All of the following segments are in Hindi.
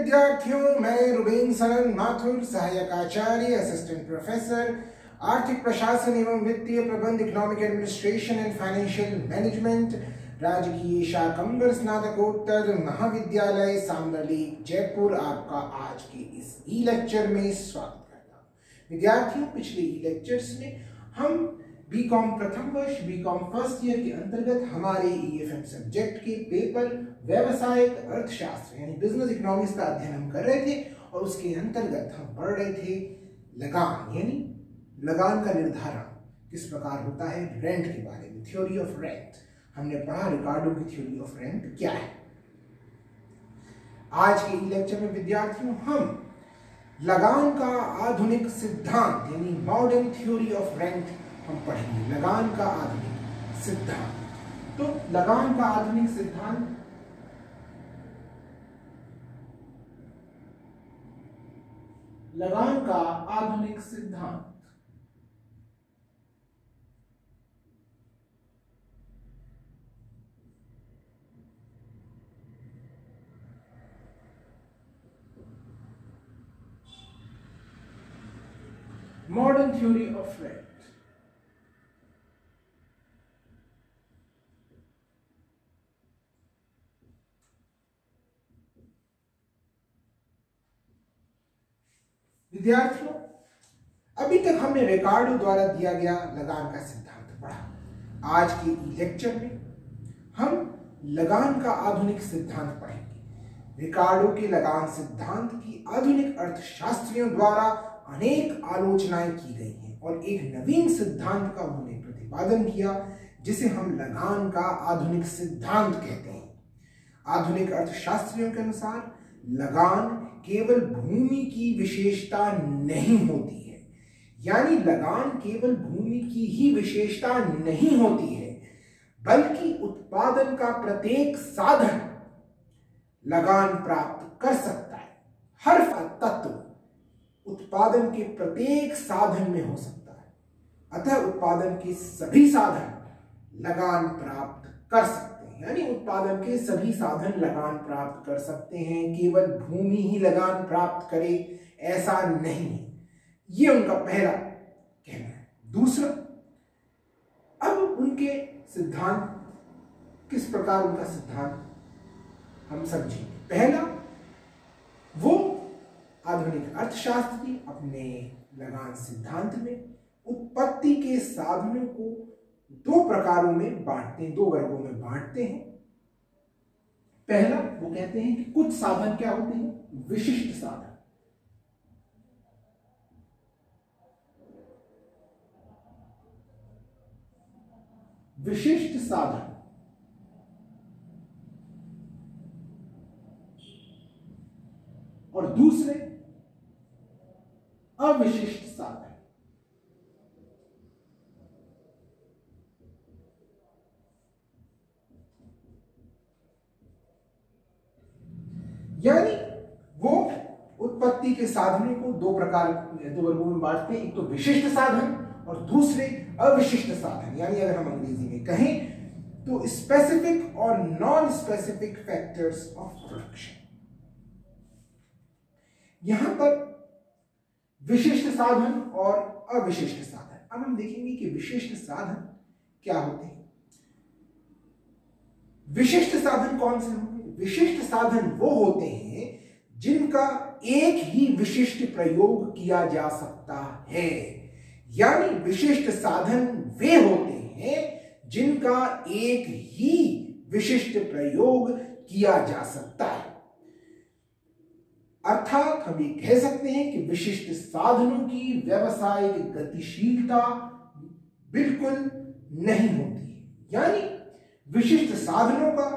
विद्यार्थियों, मैं रुबेन सरन माथुर, सहायक आचार्य, असिस्टेंट प्रोफेसर, आर्थिक प्रशासन एवं वित्तीय प्रबंध, economic administration and financial management, राजकीय शाकंभर स्नातकोत्तर महाविद्यालय सांबरलेक जयपुर, आपका आज के इस ई लेक्चर में स्वागत करता हूँ। विद्यार्थियों, पिछले ई लेक्चर्स में हम बीकॉम प्रथम वर्ष, बीकॉम फर्स्ट ईयर के अंतर्गत हमारे ईएफएम सब्जेक्ट के पेपर व्यावसायिक अर्थशास्त्र यानी बिजनेस इकोनॉमिक्स का अध्ययन हम कर रहे थे और उसके अंतर्गत हम पढ़ रहे थे लगान यानी लगान का निर्धारण किस प्रकार होता है, रेंट के बारे में, थ्योरी ऑफ रेंट। हमने पढ़ा रिकार्डो की थ्योरी ऑफ रेंट क्या है। आज के ई लेक्चर में विद्यार्थियों हम लगान का आधुनिक सिद्धांत यानी मॉडर्न थ्योरी ऑफ रेंट हम पढ़ेंगे। लगान का आधुनिक सिद्धांत। तो लगान का आधुनिक सिद्धांत मॉडर्न थ्योरी ऑफ रेंट। विद्यार्थियों, अभी तक हमने रिकार्डो द्वारा दिया गया लगान का सिद्धांत पढ़ा। आज के लेक्चर में हम लगान का आधुनिक सिद्धांत पढ़ेंगे। रिकार्डो के लगान सिद्धांत की आधुनिक अर्थशास्त्रियों द्वारा अनेक आलोचनाएं की गई हैं और एक नवीन सिद्धांत का उन्होंने प्रतिपादन किया जिसे हम लगान का आधुनिक सिद्धांत कहते हैं। आधुनिक अर्थशास्त्रियों के अनुसार लगान केवल भूमि की विशेषता नहीं होती है, यानी लगान केवल भूमि की ही विशेषता नहीं होती है, बल्कि उत्पादन का प्रत्येक साधन लगान प्राप्त कर सकता है। हर तत्व उत्पादन के प्रत्येक साधन में हो सकता है, अतः उत्पादन के सभी साधन लगान प्राप्त कर सकते हैं, यानी उत्पादन के सभी साधन लगान प्राप्त कर सकते हैं। केवल भूमि ही लगान प्राप्त करे ऐसा नहीं है, ये उनका पहला कहना है। दूसरा, अब उनके सिद्धांत किस प्रकार उनका सिद्धांत हम समझेंगे। पहला, वो आधुनिक अर्थशास्त्री अपने लगान सिद्धांत में उत्पत्ति के साधनों को दो प्रकारों में बांटते हैं, दो वर्गों में बांटते हैं। पहला, वो कहते हैं कि कुछ साधन क्या होते हैं, विशिष्ट साधन। विशिष्ट साधन और दूसरे अविशिष्ट साधन। यानी वो उत्पत्ति के साधनों को दो वर्गों में बांटते हैं, एक तो विशिष्ट साधन और दूसरे अविशिष्ट साधन। यानी अगर हम अंग्रेजी में कहें तो स्पेसिफिक और non specific factors of production. यहां पर विशिष्ट साधन और अविशिष्ट साधन। अब हम देखेंगे कि विशिष्ट साधन क्या होते हैं। विशिष्ट साधन कौन से होंगे? विशिष्ट साधन वो होते हैं जिनका एक ही विशिष्ट प्रयोग किया जा सकता है, यानी विशिष्ट साधन वे होते हैं जिनका एक ही विशिष्ट प्रयोग किया जा सकता है। अर्थात हम ये कह सकते हैं कि विशिष्ट साधनों की व्यावसायिक गतिशीलता बिल्कुल नहीं होती है, यानी विशिष्ट साधनों का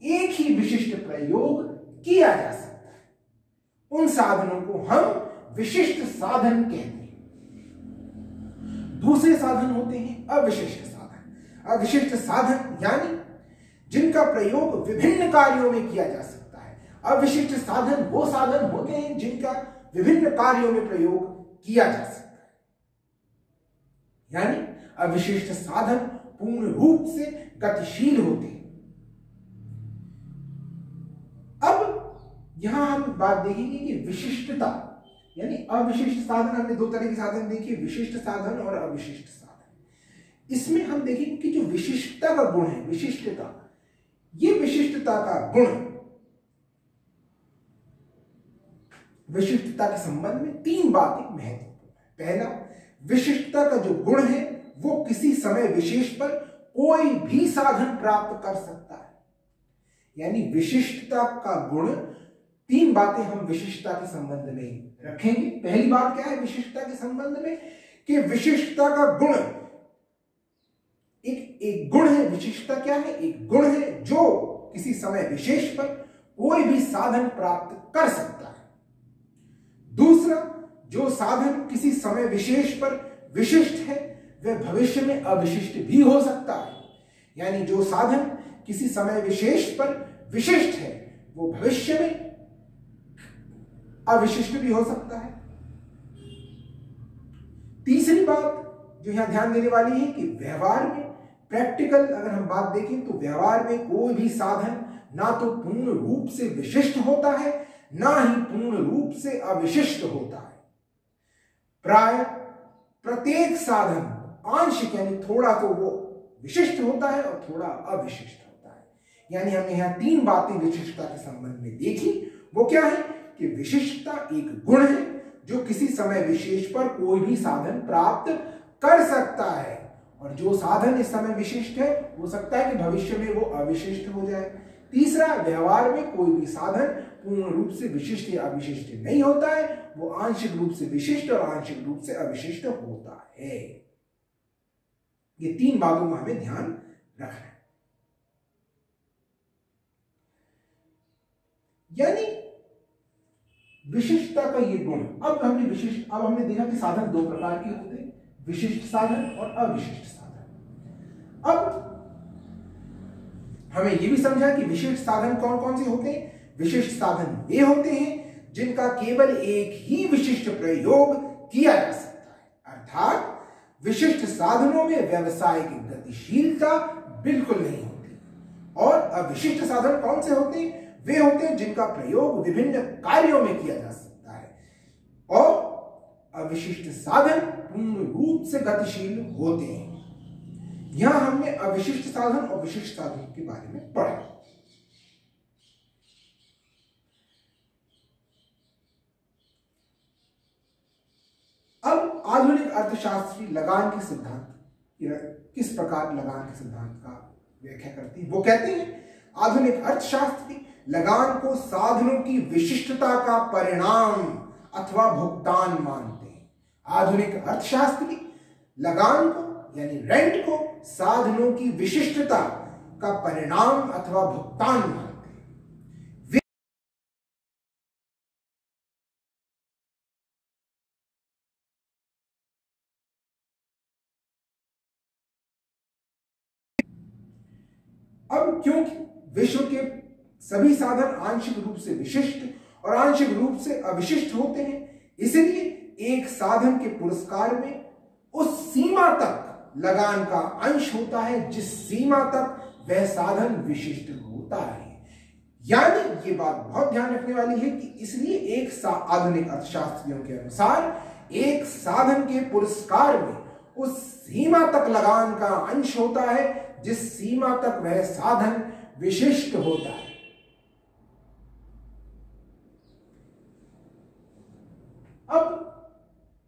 एक ही विशिष्ट प्रयोग किया जा सकता है। उन साधनों को हम विशिष्ट साधन कहते हैं। दूसरे साधन होते हैं अविशिष्ट साधन। अविशिष्ट साधन यानी जिनका प्रयोग विभिन्न कार्यों में किया जा सकता है। अविशिष्ट साधन वो साधन होते हैं जिनका विभिन्न कार्यों में प्रयोग किया जा सकता है, यानी अविशिष्ट साधन पूर्ण रूप से गतिशील होते हैं। अब यहां हम बात देखेंगे कि विशिष्टता, यानी अविशिष्ट साधन। हमने दो तरह के साधन देखे, विशिष्ट साधन और अविशिष्ट साधन। इसमें हम देखेंगे कि जो विशिष्टता का गुण है, विशिष्टता, ये विशिष्टता का गुण, विशिष्टता के संबंध में तीन बातें महत्वपूर्ण है। पहला, विशिष्टता का जो गुण है वो किसी समय विशेष पर कोई भी साधन प्राप्त कर सकता है। यानी विशिष्टता का गुण, तीन बातें हम विशिष्टता के संबंध में रखेंगे। पहली बात क्या है विशिष्टता के संबंध में, कि विशिष्टता का गुण एक गुण है। विशिष्टता क्या है? एक गुण है जो किसी समय विशेष पर कोई भी साधन प्राप्त कर सकता है। दूसरा, जो साधन किसी समय विशेष पर विशिष्ट है वह भविष्य में अविशिष्ट भी हो सकता है। यानी जो साधन किसी समय विशेष पर विशिष्ट है वो भविष्य में अविशिष्ट भी हो सकता है। तीसरी बात जो यहां ध्यान देने वाली है कि व्यवहार में, प्रैक्टिकल अगर हम बात देखें तो व्यवहार में कोई भी साधन ना तो पूर्ण रूप से विशिष्ट होता है ना ही पूर्ण रूप से अविशिष्ट होता है। प्राय प्रत्येक साधन आंशिक, यानी थोड़ा तो वो विशिष्ट होता है और थोड़ा अविशिष्ट होता है। यानी हमने यहां तीन बातें विशिष्टता के संबंध में देखी। वो क्या है कि विशिष्टता एक गुण है जो किसी समय विशेष पर कोई भी साधन प्राप्त कर सकता है, और जो साधन इस समय विशिष्ट है हो सकता है कि भविष्य में वो अविशिष्ट हो जाए। तीसरा, व्यवहार में कोई भी साधन पूर्ण रूप से विशिष्ट या अविशिष्ट नहीं होता है, वो आंशिक रूप से विशिष्ट और आंशिक रूप से अविशिष्ट होता है। ये तीन बातों का हमें ध्यान रखना है। यानी विशिष्टता का ये गुण। अब हमने देखा कि साधन दो प्रकार के होते हैं, विशिष्ट साधन और अविशिष्ट साधन। अब हमें यह भी समझा कि विशिष्ट साधन कौन कौन से होते हैं। विशिष्ट साधन वे होते हैं जिनका केवल एक ही विशिष्ट प्रयोग किया जा सकता है, अर्थात विशिष्ट साधनों में व्यावसायिक गतिशीलता बिल्कुल नहीं होती। और अविशिष्ट साधन कौन से होते हैं? वे होते हैं जिनका प्रयोग विभिन्न कार्यों में किया जा सकता है, और अविशिष्ट साधन पूर्ण रूप से गतिशील होते हैं। यहां हमने अविशिष्ट साधन और विशिष्ट साधन के बारे में पढ़ा। अब आधुनिक अर्थशास्त्री लगान के सिद्धांत, किस प्रकार लगान के सिद्धांत का व्याख्या करते हैं। वो कहते हैं आधुनिक अर्थशास्त्री लगान को साधनों की विशिष्टता का परिणाम अथवा भुगतान मानते हैं। आधुनिक अर्थशास्त्री लगान को, यानी रेंट को, साधनों की विशिष्टता का परिणाम अथवा भुगतान मानते हैं। अब क्योंकि विश्व के सभी साधन आंशिक रूप से विशिष्ट और आंशिक रूप से अविशिष्ट होते हैं, इसलिए एक साधन के पुरस्कार में उस सीमा तक लगान का अंश होता है जिस सीमा तक वह साधन विशिष्ट होता है। यानी ये बात बहुत ध्यान रखने वाली है कि इसलिए आधुनिक अर्थशास्त्रियों के अनुसार एक साधन के पुरस्कार में उस सीमा तक लगान का अंश होता है जिस सीमा तक वह साधन विशिष्ट होता है। अब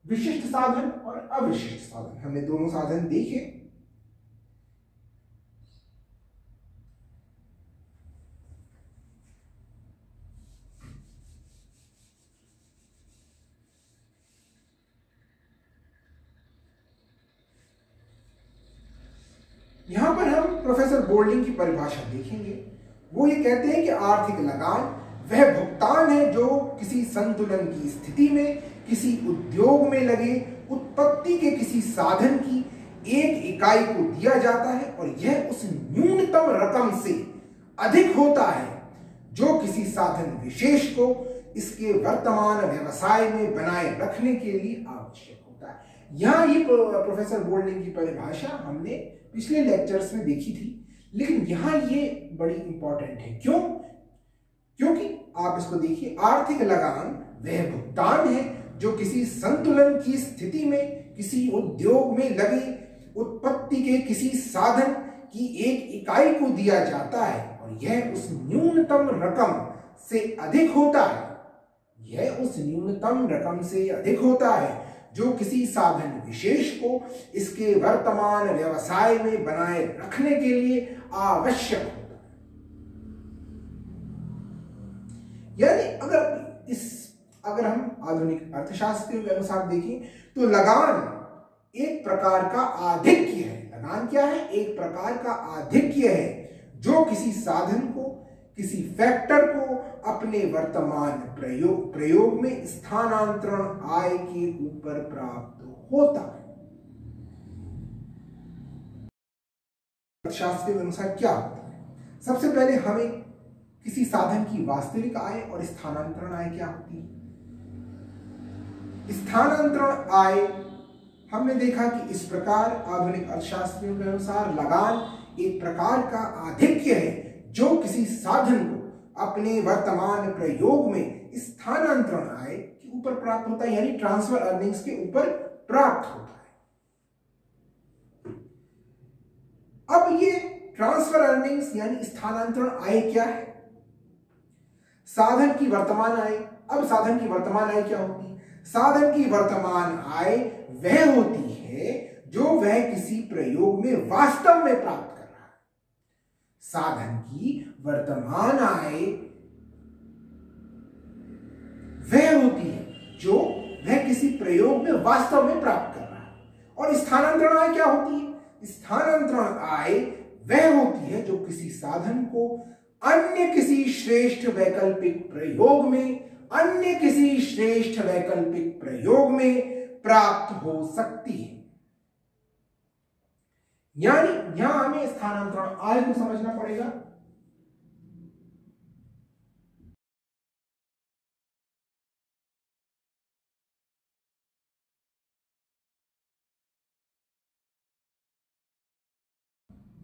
विशिष्ट साधन और अविशिष्ट साधन, हमने दोनों साधन देखे। यहां पर हम प्रोफेसर बोल्डिंग की परिभाषा देखेंगे। वो ये कहते हैं कि आर्थिक लगान वह भुगतान है जो किसी संतुलन की स्थिति में किसी उद्योग में लगे उत्पत्ति के किसी साधन की एक इकाई को दिया जाता है, और यह उस न्यूनतम रकम से अधिक होता है जो किसी साधन विशेष को इसके वर्तमान व्यवसाय में बनाए रखने के लिए आवश्यक होता है। यहां ये प्रोफेसर बोल्डिंग की परिभाषा हमने पिछले लेक्चर्स में देखी थी, लेकिन यहां ये बड़ी इंपॉर्टेंट है। क्यों? क्योंकि आप इसको देखिए, आर्थिक लगान वह भुगतान है जो किसी संतुलन की स्थिति में किसी उद्योग में लगे उत्पत्ति के किसी साधन की एक इकाई को दिया जाता है और यह उस न्यूनतम रकम से अधिक होता है, यह उस न्यूनतम रकम से अधिक होता है जो किसी साधन विशेष को इसके वर्तमान व्यवसाय में बनाए रखने के लिए आवश्यक होता है। यानी अगर हम आधुनिक अर्थशास्त्रियों के अनुसार देखें तो लगान एक प्रकार का आधिक्य है। लगान क्या है? एक प्रकार का आधिक्य है जो किसी साधन को, किसी फैक्टर को अपने वर्तमान प्रयोग में स्थानांतरण आय के ऊपर प्राप्त होता है। अर्थशास्त्र के अनुसार क्या होता है? सबसे पहले हमें किसी साधन की वास्तविक आय और स्थानांतरण आय क्या होती है। स्थानांतरण आय हमने देखा कि इस प्रकार आधुनिक अर्थशास्त्रियों के अनुसार लगान एक प्रकार का आधिक्य है जो किसी साधन को अपने वर्तमान प्रयोग में स्थानांतरण आय के ऊपर प्राप्त होता है, यानी ट्रांसफर अर्निंग्स के ऊपर प्राप्त होता है। अब ये ट्रांसफर अर्निंग्स यानी स्थानांतरण आय क्या है? साधन की वर्तमान आय। अब साधन की वर्तमान आय क्या होती है? साधन की वर्तमान आय वह होती है जो वह किसी प्रयोग में वास्तव में प्राप्त कर रहा है। साधन की वर्तमान आय वह होती है जो वह किसी प्रयोग में वास्तव में प्राप्त कर रहा है। और स्थानांतरण आय क्या होती है? स्थानांतरण आय वह होती है जो किसी साधन को अन्य किसी श्रेष्ठ वैकल्पिक प्रयोग में प्राप्त हो सकती है। यानी यहां हमें स्थानांतरण आय को समझना पड़ेगा।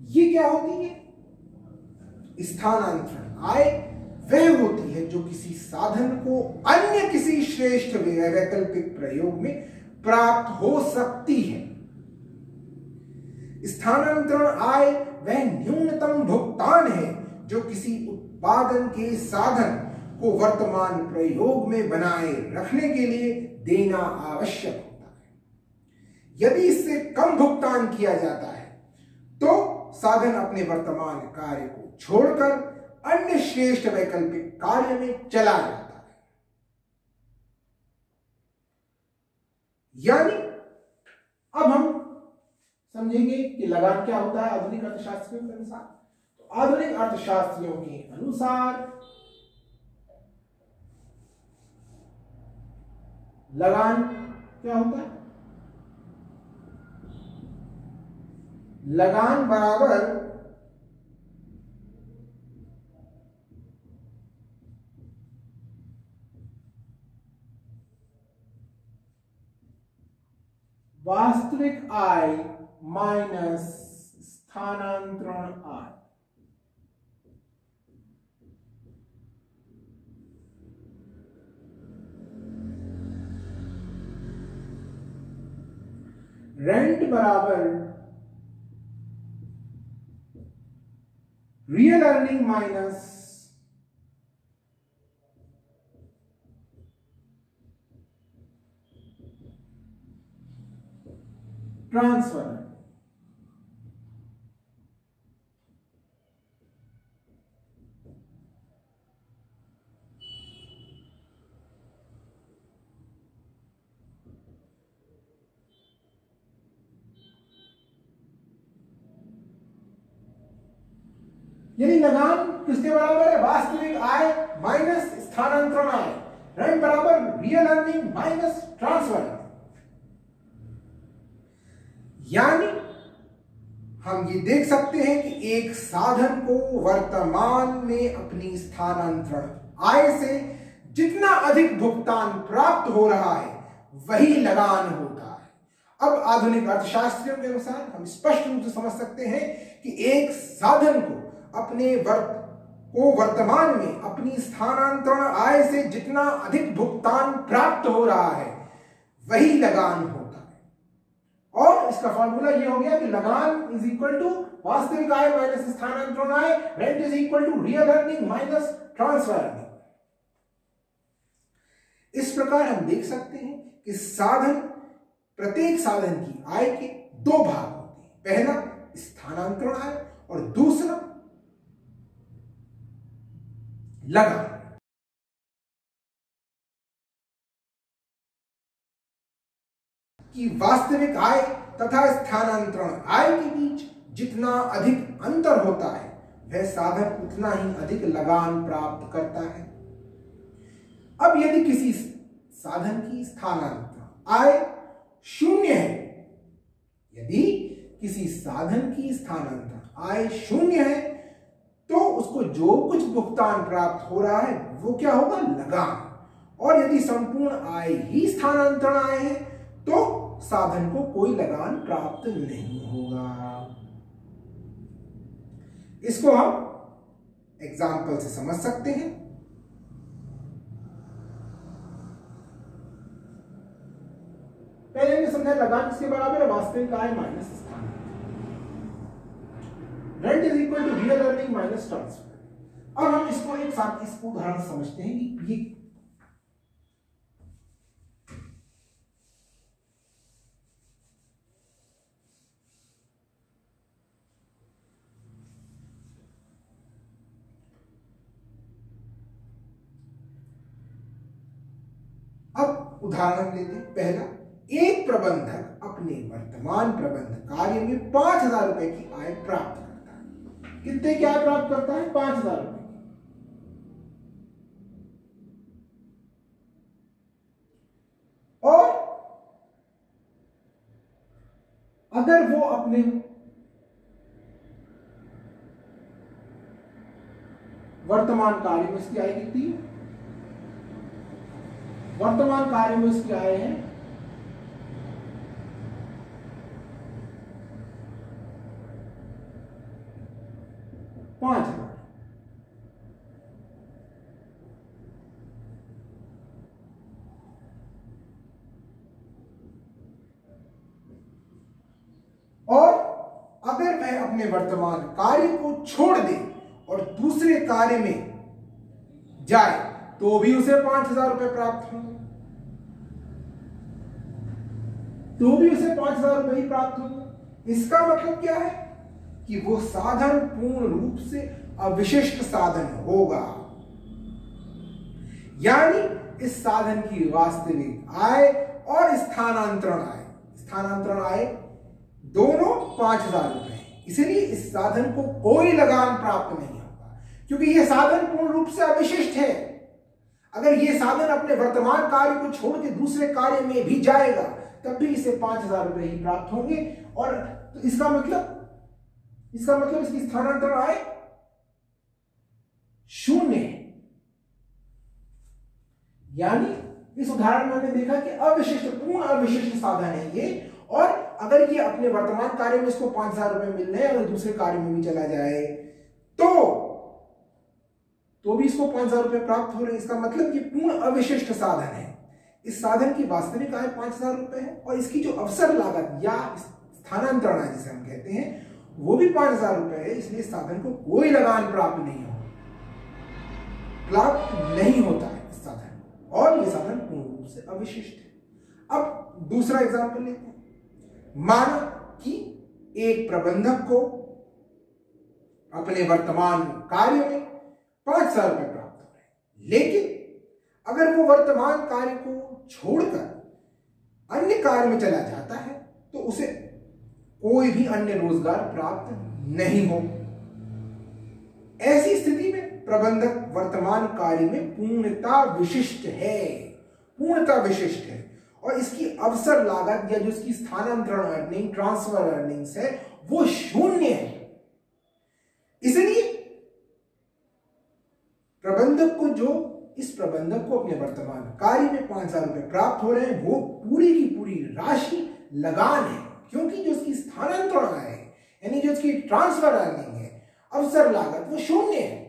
ये क्या होती है? स्थानांतरण आय वह होती है जो किसी साधन को अन्य किसी श्रेष्ठ वैकल्पिक प्रयोग में प्राप्त हो सकती है। स्थानांतरण आय वह न्यूनतम भुगतान है जो किसी उत्पादन के साधन को वर्तमान प्रयोग में बनाए रखने के लिए देना आवश्यक होता है। यदि इससे कम भुगतान किया जाता है तो साधन अपने वर्तमान कार्य को छोड़कर अन्य श्रेष्ठ वैकल्पिक कार्य में चला जाता है। यानी अब हम समझेंगे कि लगान क्या होता है आधुनिक अर्थशास्त्रियों के अनुसार। तो आधुनिक अर्थशास्त्रियों के अनुसार लगान क्या होता है? लगान बराबर वास्तविक आय माइनस स्थानांतरण आय। रेंट बराबर रियल अर्निंग माइनस ट्रांसफर। यानी लगान किसके बराबर है? वास्तविक आय माइनस स्थानांतरण आय। रेंट बराबर रियल अर्निंग माइनस ट्रांसफर। यानी हम ये देख सकते हैं कि एक साधन को वर्तमान में अपनी स्थानांतरण आय से जितना अधिक भुगतान प्राप्त हो रहा है वही लगान होता है। अब आधुनिक अर्थशास्त्रियों के अनुसार हम स्पष्ट रूप से समझ सकते हैं कि एक साधन को अपने को वर्तमान में अपनी स्थानांतरण आय से जितना अधिक भुगतान प्राप्त हो रहा है वही लगान होता है। और इसका फॉर्मूला ये हो गया कि लगान इज इक्वल टू वास्तविक आय माइनस स्थानांतरण आय, rent is equal to real earning minus transfer earning. इस प्रकार हम देख सकते हैं कि प्रत्येक साधन की आय के दो भाग होते हैं, पहला स्थानांतरण आय और दूसरा लगान। कि वास्तविक आय तथा स्थानांतरण आय के बीच जितना अधिक अंतर होता है वह साधन उतना ही अधिक लगान प्राप्त करता है। अब यदि किसी साधन की स्थानांतरण आय शून्य है, यदि किसी साधन की स्थानांतरण आय शून्य है तो उसको जो कुछ भुगतान प्राप्त हो रहा है वो क्या होगा, लगान। और यदि संपूर्ण आय ही स्थानांतरण आय है तो साधन को कोई लगान प्राप्त नहीं होगा। इसको हम एग्जाम्पल से समझ सकते हैं। पहले हमने समझा लगान किसके बराबर है, वास्तविक आय माइनस स्थानांतरण। Rent is equal to real earning minus transfer. अब हम इसको एक साथ इसको उदाहरण समझते हैं कि ये अब उदाहरण लेते हैं। पहला, एक प्रबंधक अपने वर्तमान प्रबंध कार्य में 5,000 रुपए की आय प्राप्त करता है। कितने की आय प्राप्त करता है, 5,000 रुपए की। और अगर वो अपने वर्तमान कार्य में इसकी आय कितनी है, वर्तमान कार्य में इसकी आय है 5,000। और अगर वह अपने वर्तमान कार्य को छोड़ दे और दूसरे कार्य में जाए तो भी उसे 5,000 रुपए प्राप्त होंगे, तो भी उसे 5,000 रुपए ही प्राप्त होंगे। इसका मतलब क्या है कि वो साधन पूर्ण रूप से अविशिष्ट साधन होगा, यानी इस साधन की वास्तविक आय और स्थानांतरण आय दोनों 5,000 रुपए हैं। इसलिए इस साधन को कोई लगान प्राप्त नहीं होगा, क्योंकि यह साधन पूर्ण रूप से अविशिष्ट है। अगर यह साधन अपने वर्तमान कार्य को छोड़ के दूसरे कार्य में भी जाएगा तब भी इसे 5,000 रुपए ही प्राप्त होंगे। और तो इसका मतलब इसकी स्थानांतरण आय शून्य है। यानी इस उदाहरण में हमने देखा कि पूर्ण अविशिष्ट साधन है ये। और अगर ये अपने वर्तमान कार्य में इसको 5,000 रुपए मिल रहे हैं और दूसरे कार्य में भी चला जाए तो भी इसको 5,000 रुपए प्राप्त हो रहे हैं। इसका मतलब ये पूर्ण अविशिष्ट साधन है। इस साधन की वास्तविक आय 5,000 रुपए है और इसकी जो अवसर लागत या स्थानांतरण है जिसे हम कहते हैं वो भी 5,000 रुपए है। इसलिए इस साधन को कोई लगान प्राप्त नहीं होता है इस साधन, और ये साधन पूर्ण रूप से अविशिष्ट है। अब दूसरा एग्जाम्पल लेते हैं। माना कि एक प्रबंधक को अपने वर्तमान कार्य में 5,000 रुपए प्राप्त हो रहे हैं, लेकिन अगर वो वर्तमान कार्य को छोड़कर अन्य कार्य में चला जाता है तो उसे कोई भी अन्य रोजगार प्राप्त नहीं हो। ऐसी स्थिति में प्रबंधक वर्तमान कार्य में पूर्णता विशिष्ट है और इसकी अवसर लागत या जो इसकी स्थानांतरण अर्निंग, ट्रांसफर अर्निंग्स है वो शून्य है। इसलिए इस प्रबंधक को अपने वर्तमान कार्य में 5,000 रुपए प्राप्त हो रहे हैं, वो पूरी की पूरी राशि लगान है, क्योंकि जो इसकी स्थानांतरण है यानी जो इसकी ट्रांसफर अर्निंग है, अवसर लागत, वो शून्य है।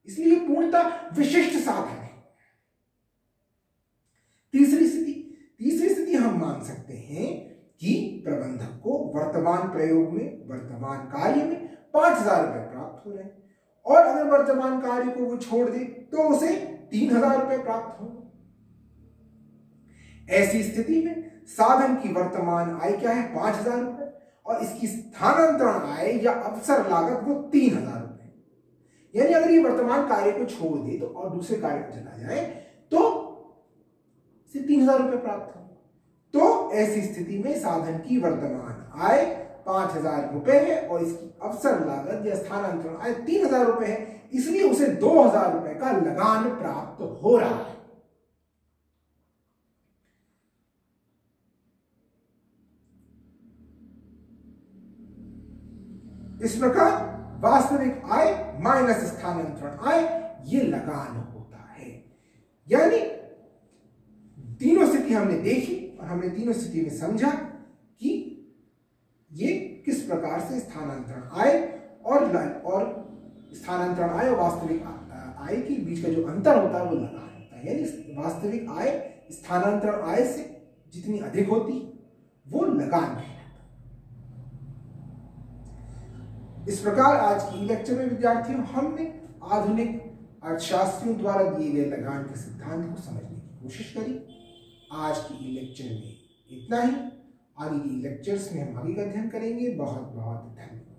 इसलिए पूर्णतः विशिष्ट साधन है। तीसरी स्थिति हम मान सकते हैं कि प्रबंधक को वर्तमान प्रयोग में, वर्तमान कार्य में 5,000 रुपए प्राप्त हो रहे हैं, और अगर वर्तमान कार्य को वो छोड़ दे तो उसे 3,000 रुपए प्राप्त हो। ऐसी स्थिति में साधन की वर्तमान आय क्या है? 5,000 रुपए, और इसकी स्थानांतरण आय या अवसर लागत वो 3,000 रुपए। यानी अगर ये वर्तमान कार्य को छोड़ दे तो और दूसरे कार्य को चला जाए तो इसे 3,000 रुपए प्राप्त हो। तो ऐसी स्थिति में साधन की वर्तमान आय 5,000 रुपए है और इसकी अवसर लागत या स्थानांतरण आय 3,000 रुपए है, इसलिए उसे 2,000 रुपए का लगान प्राप्त हो रहा है। इस प्रकार वास्तविक आय माइनस स्थानांतरण आय ये लगान होता है। यानी तीनों स्थिति हमने देखी और हमने तीनों स्थिति में समझा कि ये किस प्रकार से स्थानांतरण आय और स्थानांतरण आय और वास्तविक आय के बीच का जो अंतर होता है वो लगान होता है। यानी वास्तविक आय स्थानांतरण आय से जितनी अधिक होती वो लगान कहलाता है। इस प्रकार आज की लेक्चर में विद्यार्थियों हमने आधुनिक अर्थशास्त्रियों द्वारा दिए गए लगान के सिद्धांत को समझने की कोशिश करी। आज की लेक्चर में इतना ही। आगे की लेक्चर्स में हम आगे का अध्ययन करेंगे। बहुत बहुत धन्यवाद।